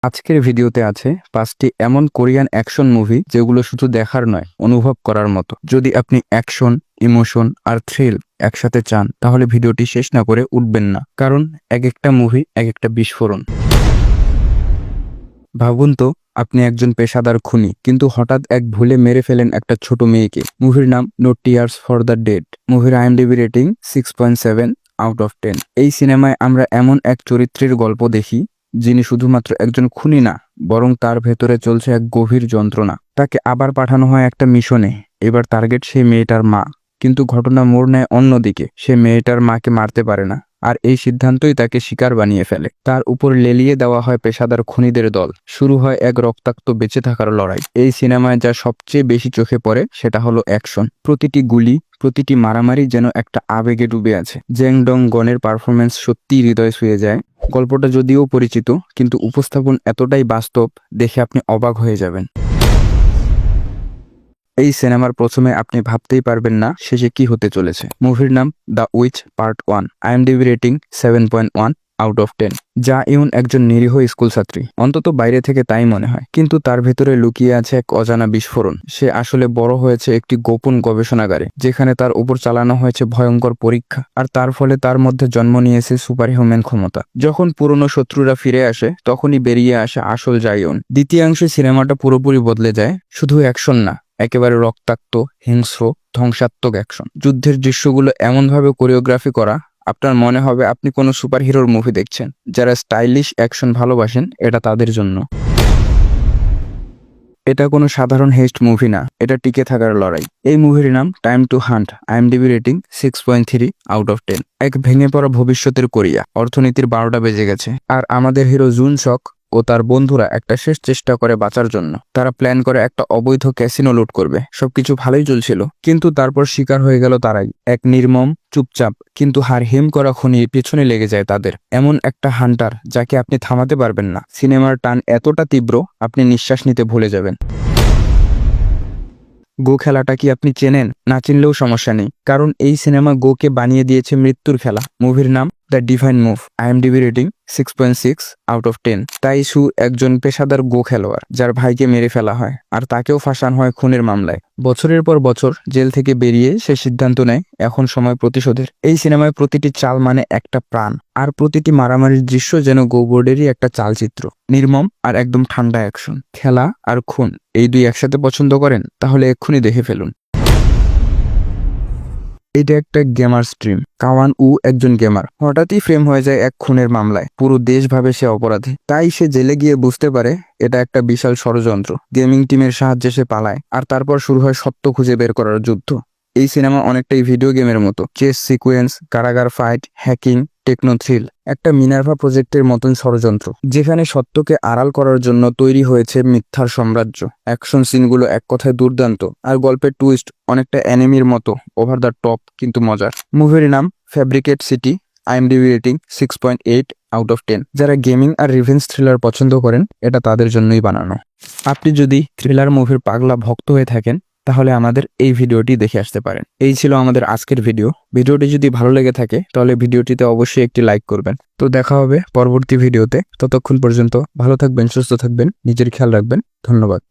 আজকের ভিডিওতে আছে 5টি এমন কোরিয়ান অ্যাকশন মুভি যেগুলো শুধু দেখার নয়, অনুভব করার মতো। যদি আপনি অ্যাকশন, ইমোশন আর থ্রিল একসাথে চান, তাহলে ভিডিওটি শেষ না করে উঠবেন না, কারণ এক একটা মুভি এক একটা বিস্ফোরণ। ভাবুন তো, আপনি একজন পেশাদার খুনি, কিন্তু হঠাৎ এক ভুলে মেরে ফেলেন একটা ছোট মেয়েকে। মুভির নাম no tears for the dead. মুভির IMDb রেটিং 6.7 আউট অফ 10। এই সিনেমায় আমরা এমন এক চরিত্রের গল্প দেখি যিনি শুধুমাত্র একজন খুনি না, বরং তার ভেতরে চলছে এক গভীর যন্ত্রণা। তাকে আবার পাঠানো হয় একটা মিশনে। এবার টার্গেট সেই মেয়েটার মা, কিন্তু ঘটনা মোড় নেয় অন্যদিকে। সে মেয়েটার মাকে মারতে পারে না, আর এই সিদ্ধান্তই তাকে শিকার বানিয়ে ফেলে। তার উপর লেলিয়ে দেওয়া হয় পেশাদার খুনিদের দল। শুরু হয় এক রক্তাক্ত বেঁচে থাকার লড়াই। এই সিনেমায় যা সবচেয়ে বেশি চোখে পড়ে সেটা হলো অ্যাকশন। প্রতিটি গুলি, প্রতিটি মারামারি যেন একটা আবেগে ডুবে আছে। জেং ডং গনের পারফরমেন্স সত্যিই হৃদয় ছুঁয়ে যায়। গল্পটা যদিও পরিচিত, কিন্তু উপস্থাপন এতটাই বাস্তব, দেখে আপনি অবাক হয়ে যাবেন। এই সিনেমার প্রথমে আপনি ভাবতেই পারবেন না শেষে কি হতে চলেছে। মুভির নাম the which part 1। IMDb rating 7.1 out of 10। যা ইউন একজন নিরীহ স্কুল ছাত্রী, অন্তত বাইরে থেকে তাই মনে হয়, কিন্তু তার ভেতরে লুকিয়ে আছে এক অজানা বিস্ফোরণ। সে আসলে বড় হয়েছে একটি গোপন গবেষণাগারে, যেখানে তার উপর চালানো হয়েছে ভয়ঙ্কর পরীক্ষা, আর তার ফলে তার মধ্যে জন্ম নিয়েছে সুপার হিউম্যান ক্ষমতা। যখন পুরনো শত্রুরা ফিরে আসে, তখনই বেরিয়ে আসে আসল জায়ন। দ্বিতীয়াংশে সিনেমাটা পুরোপুরি বদলে যায়। শুধু অ্যাকশন না, একেবারে রক্তাক্ত, হিংস্র, ধ্বংসাত্মক অ্যাকশন। যুদ্ধের দৃশ্যগুলো এমনভাবে কোরিওগ্রাফি করা, আপনার মনে হবে আপনি কোনো সুপার হিরোর মুভি দেখছেন। যারা স্টাইলিশ অ্যাকশন ভালোবাসেন, এটা তাদের জন্য। এটা কোনো সাধারণ হেস্ট মুভি না, এটা টিকে থাকার লড়াই। এই মুভির নাম time to hunt. IMDb rating 6.3 out of 10। এক ভেঙে পড়া ভবিষ্যতের কোরিয়া, অর্থনীতির 12টা বেজে গেছে, আর আমাদের হিরো জুন সক ও তার বন্ধুরা একটা শেষ চেষ্টা করে বাঁচার জন্য। তারা প্ল্যান করে একটা অবৈধ ক্যাসিনো লুট করবে। সবকিছু ভালোই চলছিল, কিন্তু তারপর শিকার হয়ে গেল তারাই। এক নির্মম, চুপচাপ কিন্তু হাড়হিম করা খুনির পেছনে লেগে যায় তাদের। এমন একটা হান্টার যাকে আপনি থামাতে পারবেন না। সিনেমার টান এতটা তীব্র, আপনি নিঃশ্বাস নিতে ভুলে যাবেন। গো খেলাটা কি আপনি চেনেন? না চিনলেও সমস্যা নেই, কারণ এই সিনেমা গোকে বানিয়ে দিয়েছে মৃত্যুর খেলা। মুভির নাম the divine move. IMDb rating 6.6 out of 10। তাই সু একজন পেশাদার গো খেলোয়াড়, যার ভাইকে মেরে ফেলা হয়, আর তাকেও ফাঁসানো হয় খুনের মামলায়। বছরের পর বছর জেল থেকে বেরিয়ে সে সিদ্ধান্ত নেয় এখন সময় প্রতিশোধের। এই সিনেমায় প্রতিটি চাল মানে একটা প্রাণ, আর প্রতিটি মারামারির দৃশ্য যেন গো বোর্ডেরই একটা চালচিত্র। নির্মম আর একদম ঠান্ডা অ্যাকশন। খেলা আর খুন, এই দুই একসাথে পছন্দ করেন? তাহলে এক্ষুনি দেখে ফেলুন। এটা একটা গেমার স্ট্রিম। কাওয়ান উ একজন গেমার, হঠাৎই ফ্রেম হয়ে যায় এক খুনের মামলায়। পুরো দেশ ভাবে সে অপরাধী, তাই সে জেলে গিয়ে বুঝতে পারে এটা একটা বিশাল ষড়যন্ত্র। গেমিং টিমের সাহায্যে সে পালায়, আর তারপর শুরু হয় সত্য খুঁজে বের করার যুদ্ধ। এই সিনেমা অনেকটাই ভিডিও গেমের মতো। চেস সিকোয়েন্স, কারাগার ফাইট, হ্যাকিং, টেকনো থ্রিল, একটা মিনার্ভা প্রজেক্টের মতন ষড়যন্ত্র, যেখানে সত্যকে আড়াল করার জন্য তৈরি হয়েছে মিথ্যার সাম্রাজ্য। অ্যাকশন সিনগুলো এক কথায় দুর্দান্ত, আর গল্পের টুইস্ট অনেকটা অ্যানিমির মতো ওভার দ্য টপ, কিন্তু মজার। মুভির নাম fabricate city. IMDb rating 6.8 out of 10। যারা গেমিং আর রিভেঞ্জ থ্রিলার পছন্দ করেন, এটা তাদের জন্যই বানানো। আপনি যদি থ্রিলার মুভির পাগলা ভক্ত হয়ে থাকেন, তাহলে আমাদের এই ভিডিওটি দেখে আসতে পারেন। এই ছিল আমাদের আজকের ভিডিও। ভিডিওটি যদি ভালো লেগে থাকে, তাহলে ভিডিওটিতে অবশ্যই একটি লাইক করবেন। তো দেখা হবে পরবর্তী ভিডিওতে। ততক্ষণ পর্যন্ত ভালো থাকবেন, সুস্থ থাকবেন, নিজের খেয়াল রাখবেন। ধন্যবাদ।